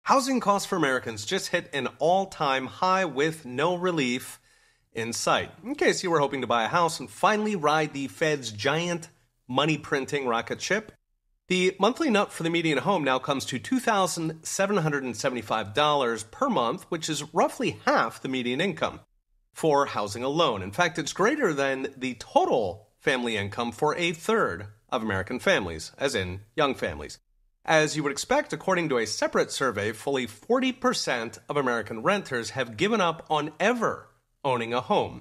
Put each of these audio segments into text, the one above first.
Housing costs for Americans just hit an all-time high with no relief in sight. In case you were hoping to buy a house and finally ride the Fed's giant money-printing rocket ship, the monthly nut for the median home now comes to $2,775 per month, which is roughly half the median income for housing alone. In fact, it's greater than the total family income for a third of American families, as in young families. As you would expect, according to a separate survey, fully 40% of American renters have given up on ever owning a home.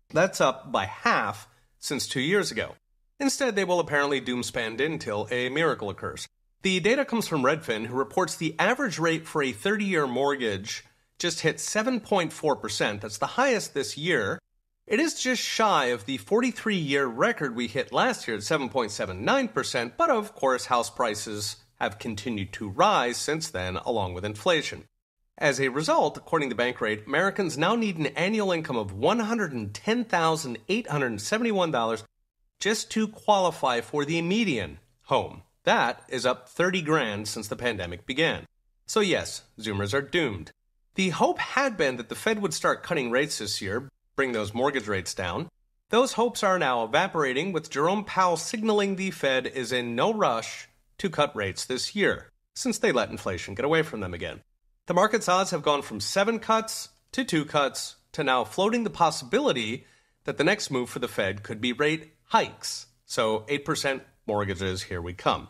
That's up by half since 2 years ago. Instead, they will apparently doom-spend until a miracle occurs. The data comes from Redfin, who reports the average rate for a 30-year mortgage just hit 7.4%. That's the highest this year. It is just shy of the 43-year record we hit last year at 7.79%, but of course house prices have continued to rise since then, along with inflation. As a result, according to Bankrate, Americans now need an annual income of $110,871 just to qualify for the median home. That is up 30 grand since the pandemic began. So yes, Zoomers are doomed. The hope had been that the Fed would start cutting rates this year, bring those mortgage rates down. Those hopes are now evaporating, with Jerome Powell signaling the Fed is in no rush to cut rates this year, since they let inflation get away from them again. The market's odds have gone from 7 cuts to 2 cuts to now floating the possibility that the next move for the Fed could be rate hikes. So 8% mortgages, here we come.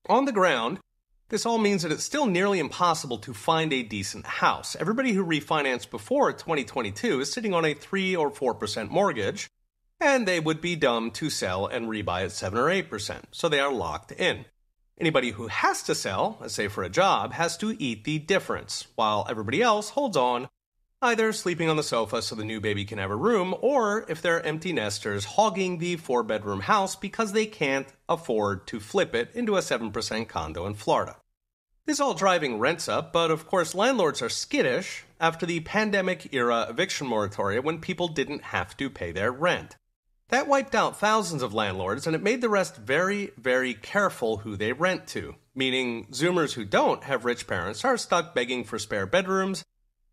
On the ground, this all means that it's still nearly impossible to find a decent house. Everybody who refinanced before 2022 is sitting on a 3 or 4% mortgage, and they would be dumb to sell and rebuy at 7 or 8%, so they are locked in. Anybody who has to sell, let's say for a job, has to eat the difference, while everybody else holds on, either sleeping on the sofa so the new baby can have a room, or if they're empty nesters, hogging the 4-bedroom house because they can't afford to flip it into a 7% condo in Florida. This is all driving rents up, but of course landlords are skittish after the pandemic-era eviction moratorium when people didn't have to pay their rent. That wiped out thousands of landlords, and it made the rest very, very careful who they rent to, meaning Zoomers who don't have rich parents are stuck begging for spare bedrooms,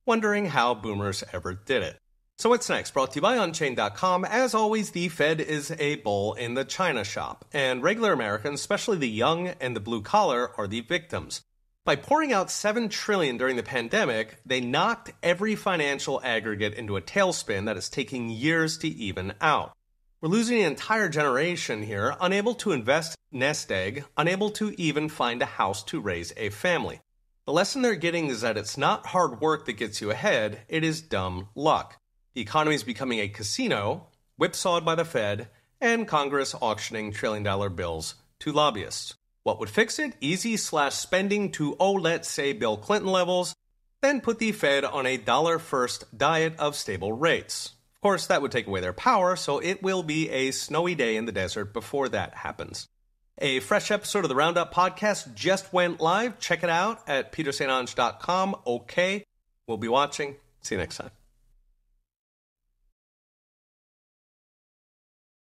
wondering how boomers ever did it. So what's next? Brought to you by Unchained.com. As always, the Fed is a bull in the china shop, and regular Americans, especially the young and the blue-collar, are the victims. By pouring out $7 trillion during the pandemic, they knocked every financial aggregate into a tailspin that is taking years to even out. We're losing an entire generation here, unable to invest, nest egg, unable to even find a house to raise a family. The lesson they're getting is that it's not hard work that gets you ahead, it is dumb luck. The economy is becoming a casino, whipsawed by the Fed, and Congress auctioning trillion-dollar bills to lobbyists. What would fix it? Easy/spending to, let's say Bill Clinton levels, then put the Fed on a dollar-first diet of stable rates. Of course, that would take away their power, so it will be a snowy day in the desert before that happens. A fresh episode of the Roundup podcast just went live. Check it out at peterstonge.com. Okay, we'll be watching. See you next time.